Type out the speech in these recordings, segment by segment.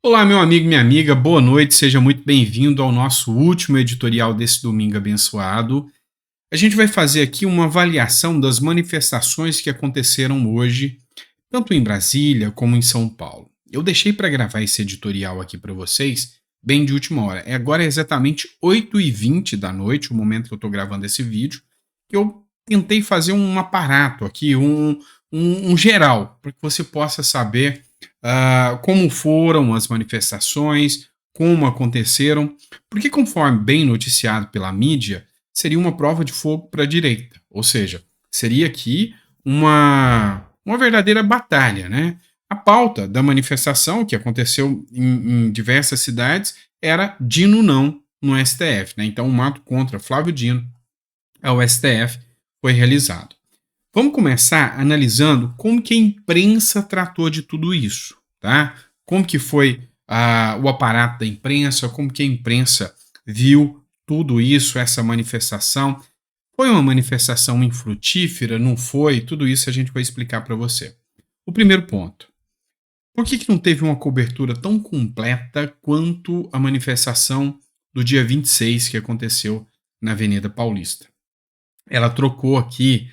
Olá, meu amigo e minha amiga, boa noite, seja muito bem-vindo ao nosso último editorial desse domingo abençoado. A gente vai fazer aqui uma avaliação das manifestações que aconteceram hoje, tanto em Brasília como em São Paulo. Eu deixei para gravar esse editorial aqui para vocês bem de última hora. Agora é exatamente 8h20 da noite, o momento que eu estou gravando esse vídeo, que eu tentei fazer um aparato aqui, um geral, para que você possa saber como foram as manifestações, como aconteceram, porque, conforme bem noticiado pela mídia, seria uma prova de fogo para a direita, ou seja, seria aqui uma verdadeira batalha, né? A pauta da manifestação, que aconteceu em diversas cidades, era Dino não no STF, né? Então, um ato contra Flávio Dino ao STF foi realizado. Vamos começar analisando como que a imprensa tratou de tudo isso, tá? Como que foi o aparato da imprensa, como que a imprensa viu tudo isso, essa manifestação. Foi uma manifestação infrutífera? Não foi? Tudo isso a gente vai explicar para você. O primeiro ponto. Por que não teve uma cobertura tão completa quanto a manifestação do dia 26 que aconteceu na Avenida Paulista? Ela trocou aqui,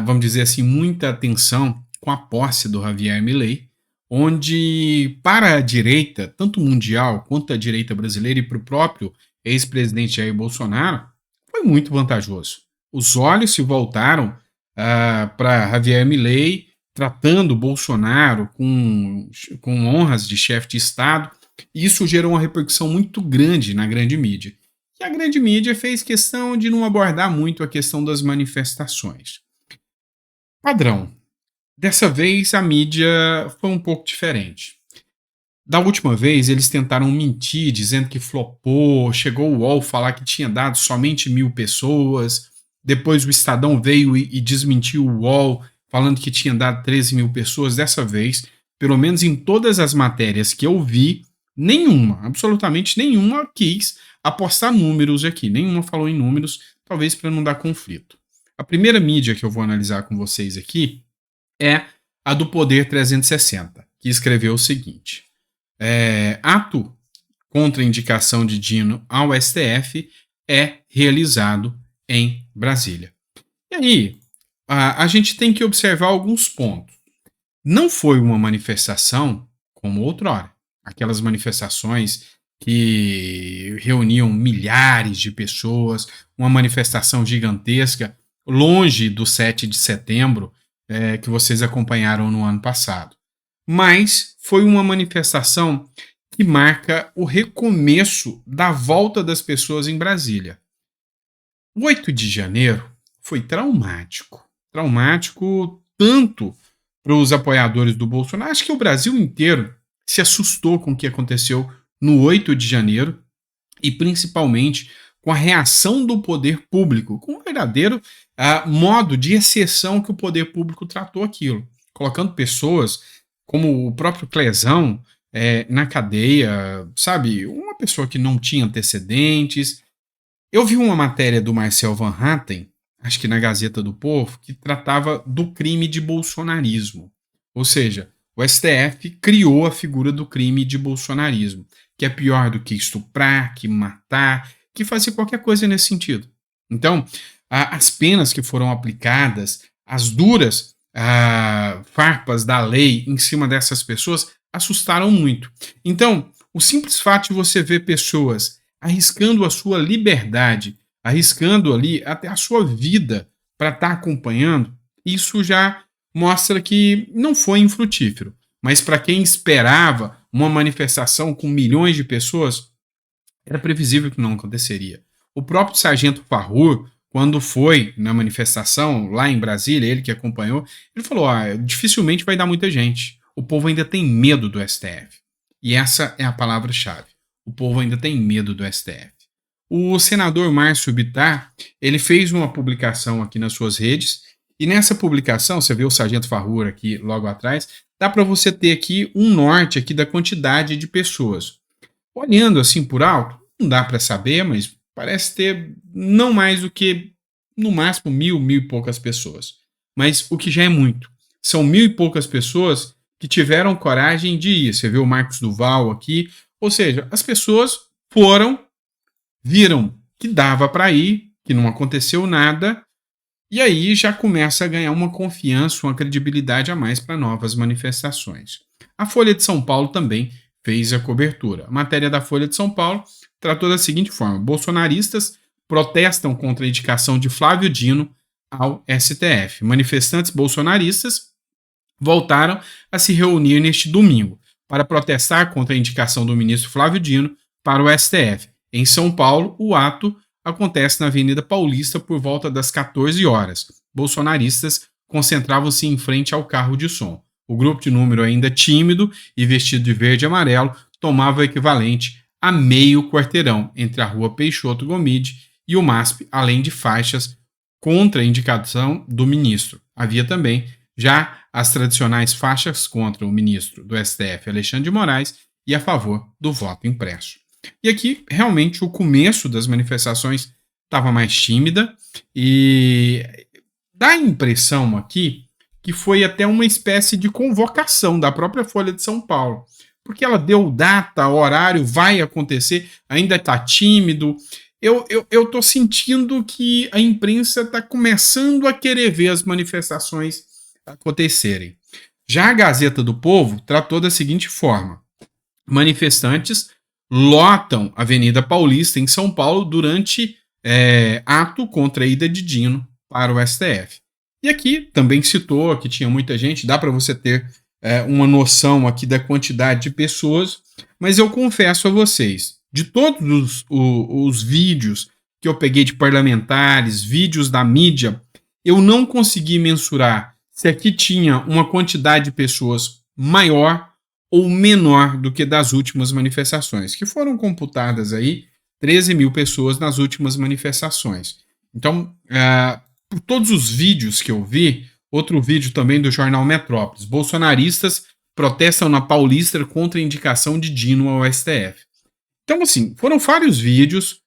vamos dizer assim, muita atenção com a posse do Javier Milei, onde para a direita, tanto mundial quanto a direita brasileira e para o próprio ex-presidente Jair Bolsonaro, foi muito vantajoso. Os olhos se voltaram para Javier Milei, tratando Bolsonaro com honras de chefe de Estado, e isso gerou uma repercussão muito grande na grande mídia. E a grande mídia fez questão de não abordar muito a questão das manifestações. Padrão. Dessa vez a mídia foi um pouco diferente. Da última vez eles tentaram mentir, dizendo que flopou, chegou o UOL falar que tinha dado somente 1.000 pessoas, depois o Estadão veio e desmentiu o UOL, falando que tinha dado 13.000 pessoas. Dessa vez, pelo menos em todas as matérias que eu vi, nenhuma, absolutamente nenhuma, quis apostar números aqui, nenhuma falou em números, talvez para não dar conflito. A primeira mídia que eu vou analisar com vocês aqui é a do Poder 360, que escreveu o seguinte: ato contra a indicação de Dino ao STF é realizado em Brasília. E aí, a gente tem que observar alguns pontos. Não foi uma manifestação como outrora. Aquelas manifestações que reuniam milhares de pessoas, uma manifestação gigantesca, longe do 7 de setembro, que vocês acompanharam no ano passado. Mas foi uma manifestação que marca o recomeço da volta das pessoas em Brasília. O 8 de janeiro foi traumático. Traumático tanto para os apoiadores do Bolsonaro. Acho que o Brasil inteiro se assustou com o que aconteceu no 8 de janeiro e principalmente com a reação do poder público, com um verdadeiro modo de exceção que o poder público tratou aquilo, colocando pessoas como o próprio Clezão na cadeia, sabe? Uma pessoa que não tinha antecedentes. Eu vi uma matéria do Marcel Van Hatten, acho que na Gazeta do Povo, que tratava do crime de bolsonarismo. Ou seja, o STF criou a figura do crime de bolsonarismo, que é pior do que estuprar, que matar, que fazer qualquer coisa nesse sentido. Então, as penas que foram aplicadas, as duras farpas da lei em cima dessas pessoas assustaram muito. Então, o simples fato de você ver pessoas arriscando a sua liberdade, arriscando ali até a sua vida para estar acompanhando, isso já mostra que não foi infrutífero. Mas para quem esperava uma manifestação com milhões de pessoas, era previsível que não aconteceria. O próprio Sargento Farrur, quando foi na manifestação lá em Brasília, ele que acompanhou, ele falou: dificilmente vai dar muita gente. O povo ainda tem medo do STF. E essa é a palavra-chave. O povo ainda tem medo do STF. O senador Márcio Bittar, ele fez uma publicação aqui nas suas redes, e nessa publicação, você vê o Sargento Farrur aqui logo atrás, dá para você ter aqui um norte aqui da quantidade de pessoas. Olhando assim por alto, não dá para saber, mas parece ter não mais do que, no máximo, 1.000 e poucas pessoas. Mas o que já é muito. São 1.000 e poucas pessoas que tiveram coragem de ir. Você vê o Marcos Duval aqui. Ou seja, as pessoas foram, viram que dava para ir, que não aconteceu nada, e aí já começa a ganhar uma confiança, uma credibilidade a mais para novas manifestações. A Folha de São Paulo também fez a cobertura. A matéria da Folha de São Paulo tratou da seguinte forma: bolsonaristas protestam contra a indicação de Flávio Dino ao STF. Manifestantes bolsonaristas voltaram a se reunir neste domingo para protestar contra a indicação do ministro Flávio Dino para o STF. Em São Paulo, o ato acontece na Avenida Paulista por volta das 14 horas. Bolsonaristas concentravam-se em frente ao carro de som. O grupo de número ainda tímido e vestido de verde e amarelo tomava o equivalente a meio quarteirão entre a rua Peixoto Gomide e o MASP, além de faixas contra a indicação do ministro. Havia também já as tradicionais faixas contra o ministro do STF, Alexandre de Moraes, e a favor do voto impresso. E aqui, realmente, o começo das manifestações estava mais tímida e dá a impressão aqui que foi até uma espécie de convocação da própria Folha de São Paulo, porque ela deu data, horário, vai acontecer, ainda está tímido. Eu estou sentindo que a imprensa está começando a querer ver as manifestações acontecerem. Já a Gazeta do Povo tratou da seguinte forma: manifestantes lotam a Avenida Paulista em São Paulo durante ato contra a ida de Dino para o STF. E aqui também citou que tinha muita gente, dá para você ter uma noção aqui da quantidade de pessoas, mas eu confesso a vocês, de todos os vídeos que eu peguei de parlamentares, vídeos da mídia, eu não consegui mensurar se aqui tinha uma quantidade de pessoas maior ou menor do que das últimas manifestações, que foram computadas aí 13 mil pessoas nas últimas manifestações. Então, por todos os vídeos que eu vi, outro vídeo também do jornal Metrópolis: bolsonaristas protestam na Paulista contra a indicação de Dino ao STF. Então, assim, foram vários vídeos.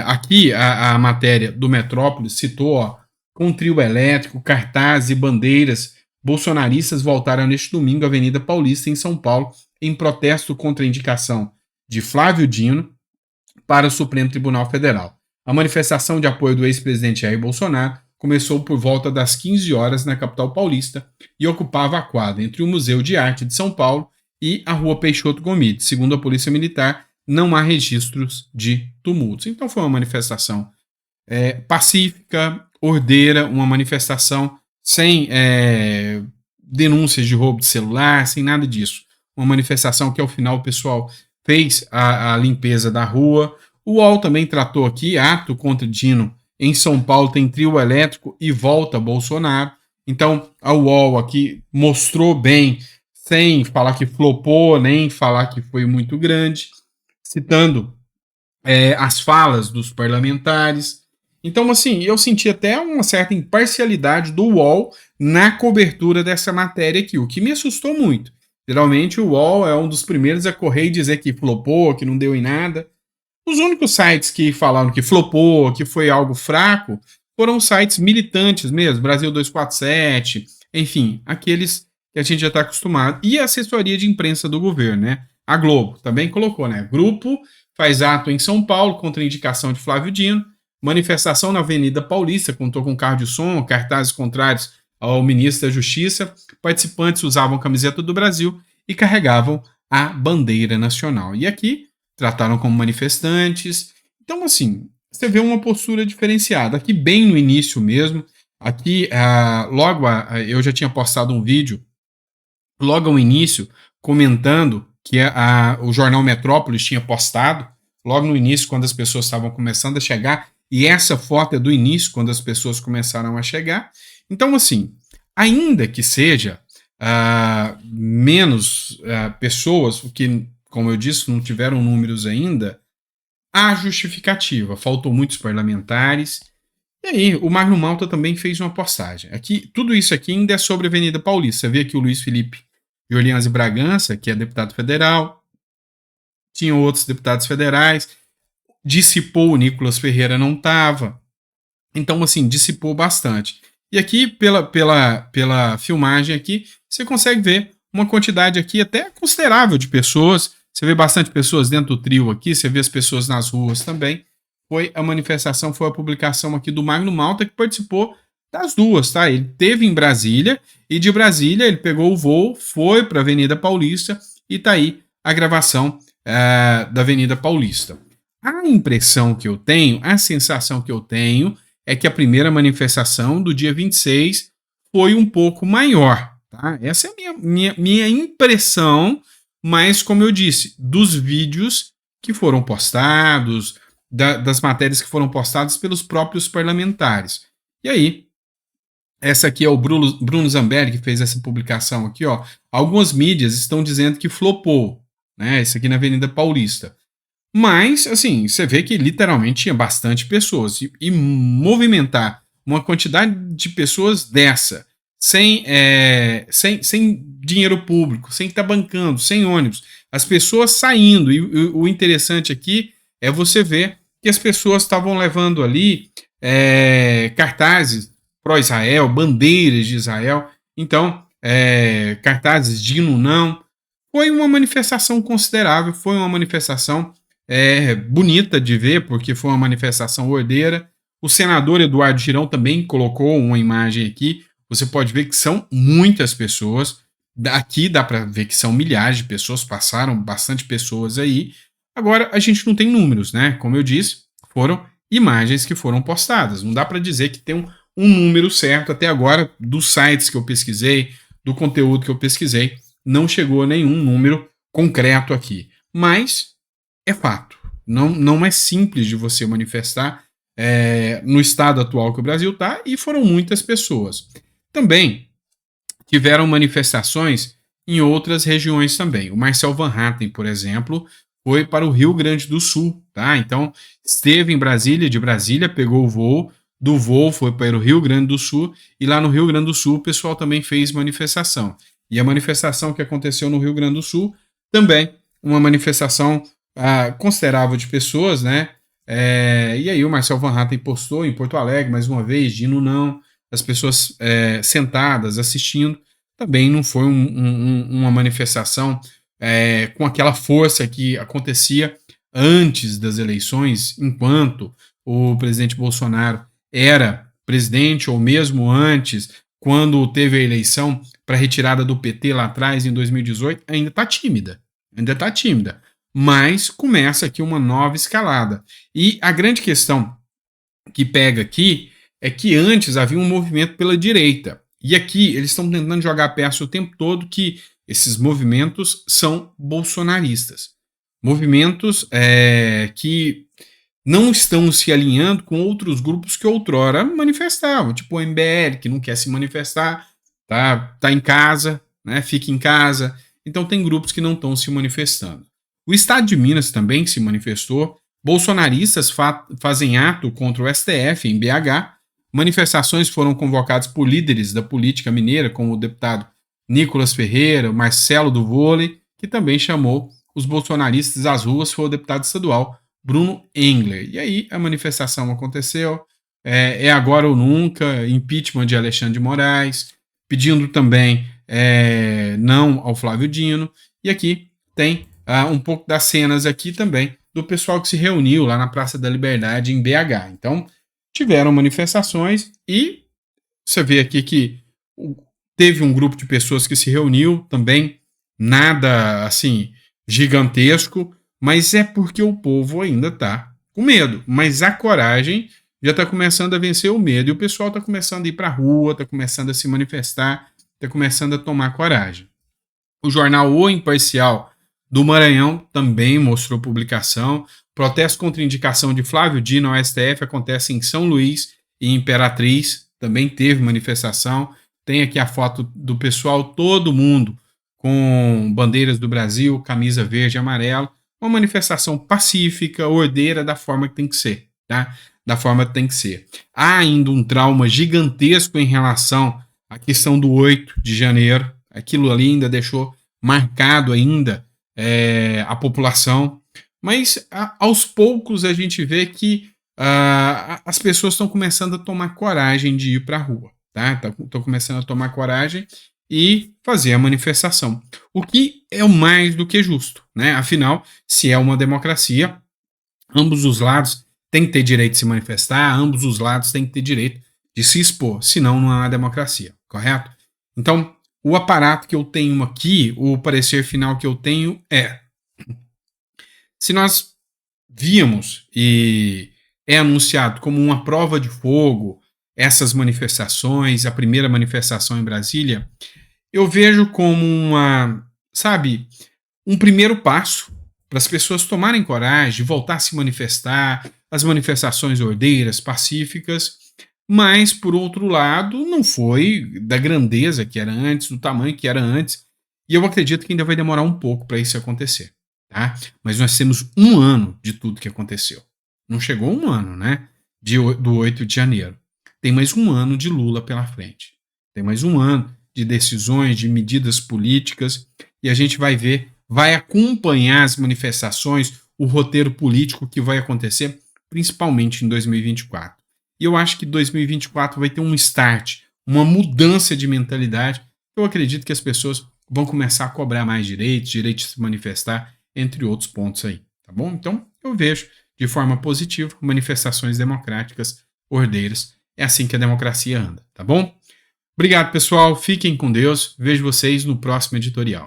Aqui a matéria do Metrópolis citou, com trio elétrico, cartazes e bandeiras, bolsonaristas voltaram neste domingo à Avenida Paulista, em São Paulo, em protesto contra a indicação de Flávio Dino para o Supremo Tribunal Federal. A manifestação de apoio do ex-presidente Jair Bolsonaro começou por volta das 15 horas na capital paulista e ocupava a quadra entre o Museu de Arte de São Paulo e a Rua Peixoto Gomide. Segundo a Polícia Militar, não há registros de tumultos. Então foi uma manifestação pacífica, ordeira, uma manifestação sem denúncias de roubo de celular, sem nada disso. Uma manifestação que ao final o pessoal fez a limpeza da rua. O UOL também tratou aqui: ato contra Dino em São Paulo tem trio elétrico e volta Bolsonaro. Então a UOL aqui mostrou bem, sem falar que flopou, nem falar que foi muito grande, citando as falas dos parlamentares. Então, assim, eu senti até uma certa imparcialidade do UOL na cobertura dessa matéria aqui, o que me assustou muito. Geralmente o UOL é um dos primeiros a correr e dizer que flopou, que não deu em nada. Os únicos sites que falaram que flopou, que foi algo fraco, foram sites militantes mesmo, Brasil 247, enfim, aqueles que a gente já está acostumado. E a assessoria de imprensa do governo, né? A Globo também colocou, né? Grupo faz ato em São Paulo contra a indicação de Flávio Dino. Manifestação na Avenida Paulista, contou com carro de som, cartazes contrários ao ministro da Justiça. Participantes usavam camiseta do Brasil e carregavam a bandeira nacional. E aqui trataram como manifestantes. Então, assim, você vê uma postura diferenciada. Aqui bem no início mesmo, aqui eu já tinha postado um vídeo logo ao início comentando que o jornal Metrópolis tinha postado logo no início, quando as pessoas estavam começando a chegar. E essa foto é do início, quando as pessoas começaram a chegar. Então, assim, ainda que seja menos pessoas, que, como eu disse, não tiveram números ainda, há justificativa. Faltou muitos parlamentares. E aí, o Magno Malta também fez uma postagem. Aqui, tudo isso aqui ainda é sobre a Avenida Paulista. Você vê aqui o Luiz Felipe de Orleans e Bragança, que é deputado federal. Tinha outros deputados federais. Dissipou, o Nicolas Ferreira não estava. Então, assim, dissipou bastante. E aqui, pela filmagem aqui, você consegue ver uma quantidade aqui até considerável de pessoas. Você vê bastante pessoas dentro do trio aqui, você vê as pessoas nas ruas também. Foi a manifestação, foi a publicação aqui do Magno Malta, que participou das duas, tá? Ele teve em Brasília, e de Brasília ele pegou o voo, foi para a Avenida Paulista, e tá aí a gravação da Avenida Paulista. A impressão que eu tenho, a sensação que eu tenho, é que a primeira manifestação do dia 26 foi um pouco maior, tá? Essa é a minha impressão, mas como eu disse, dos vídeos que foram postados, das matérias que foram postadas pelos próprios parlamentares. E aí, essa aqui é o Bruno Zambelli que fez essa publicação aqui, ó. Algumas mídias estão dizendo que flopou, né? Isso aqui na Avenida Paulista. Mas, assim, você vê que literalmente tinha bastante pessoas. E movimentar uma quantidade de pessoas dessa, sem dinheiro público, sem estar bancando, sem ônibus, as pessoas saindo. E o interessante aqui é você ver que as pessoas estavam levando ali cartazes pró-Israel, bandeiras de Israel. Então, cartazes de hino não. Foi uma manifestação considerável, foi uma manifestação bonita de ver, porque foi uma manifestação ordeira. O senador Eduardo Girão também colocou uma imagem aqui. Você pode ver que são muitas pessoas. Aqui dá para ver que são milhares de pessoas, passaram bastante pessoas aí. Agora, a gente não tem números, né? Como eu disse, foram imagens que foram postadas. Não dá para dizer que tem um número certo. Até agora, dos sites que eu pesquisei, do conteúdo que eu pesquisei, não chegou a nenhum número concreto aqui. Mas é fato. Não é simples de você manifestar no estado atual que o Brasil está, e foram muitas pessoas. Também tiveram manifestações em outras regiões também. O Marcel Van Hatten, por exemplo, foi para o Rio Grande do Sul, tá? Então, esteve em Brasília, de Brasília pegou o voo, do voo foi para o Rio Grande do Sul, e lá no Rio Grande do Sul o pessoal também fez manifestação. E a manifestação que aconteceu no Rio Grande do Sul, também uma manifestação considerável de pessoas, né? E aí o Marcel Van Hatten postou em Porto Alegre, mais uma vez, de hino não, as pessoas sentadas, assistindo. Também não foi uma manifestação com aquela força que acontecia antes das eleições, enquanto o presidente Bolsonaro era presidente, ou mesmo antes, quando teve a eleição para a retirada do PT lá atrás, em 2018, ainda está tímida. Mas começa aqui uma nova escalada. E a grande questão que pega aqui é que antes havia um movimento pela direita. E aqui eles estão tentando jogar a peça o tempo todo que esses movimentos são bolsonaristas. Movimentos que não estão se alinhando com outros grupos que outrora manifestavam, tipo o MBL, que não quer se manifestar, tá em casa, né, fica em casa. Então tem grupos que não estão se manifestando. O estado de Minas também se manifestou. Bolsonaristas fazem ato contra o STF em BH. Manifestações foram convocadas por líderes da política mineira, como o deputado Nicolas Ferreira, Marcelo do Vôlei, que também chamou os bolsonaristas às ruas, foi o deputado estadual Bruno Engler. E aí a manifestação aconteceu, é agora ou nunca, impeachment de Alexandre de Moraes, pedindo também não ao Flávio Dino. E aqui tem um pouco das cenas aqui também do pessoal que se reuniu lá na Praça da Liberdade em BH. Então, tiveram manifestações e você vê aqui que teve um grupo de pessoas que se reuniu também, nada assim gigantesco, mas é porque o povo ainda está com medo. Mas a coragem já está começando a vencer o medo e o pessoal está começando a ir para a rua, está começando a se manifestar, está começando a tomar coragem. O jornal O Imparcial do Maranhão também mostrou publicação. Protesto contra indicação de Flávio Dino ao STF acontece em São Luís e Imperatriz. Também teve manifestação. Tem aqui a foto do pessoal, todo mundo com bandeiras do Brasil, camisa verde e amarelo. Uma manifestação pacífica, ordeira, da forma que tem que ser, tá? Da forma que tem que ser. Há ainda um trauma gigantesco em relação à questão do 8 de janeiro. Aquilo ali ainda deixou marcado ainda a população. Mas aos poucos a gente vê que as pessoas estão começando a tomar coragem de ir para a rua, tá? Estão começando a tomar coragem e fazer a manifestação, o que é o mais do que justo, né? Afinal, se é uma democracia, ambos os lados têm que ter direito de se manifestar, ambos os lados têm que ter direito de se expor, senão não é uma democracia, correto? Então, o aparato que eu tenho aqui, o parecer final que eu tenho é: se nós víamos e é anunciado como uma prova de fogo essas manifestações, a primeira manifestação em Brasília, eu vejo como uma, sabe, um primeiro passo para as pessoas tomarem coragem, voltar a se manifestar, as manifestações ordeiras, pacíficas, mas, por outro lado, não foi da grandeza que era antes, do tamanho que era antes, e eu acredito que ainda vai demorar um pouco para isso acontecer, tá? Mas nós temos um ano de tudo que aconteceu. Não chegou um ano, né? Do 8 de janeiro. Tem mais um ano de Lula pela frente. Tem mais um ano de decisões, de medidas políticas, e a gente vai ver, vai acompanhar as manifestações, o roteiro político que vai acontecer, principalmente em 2024. E eu acho que 2024 vai ter um start, uma mudança de mentalidade. Eu acredito que as pessoas vão começar a cobrar mais direitos, direito de se manifestar, entre outros pontos aí, tá bom? Então, eu vejo de forma positiva manifestações democráticas ordeiras. É assim que a democracia anda, tá bom? Obrigado, pessoal. Fiquem com Deus. Vejo vocês no próximo editorial.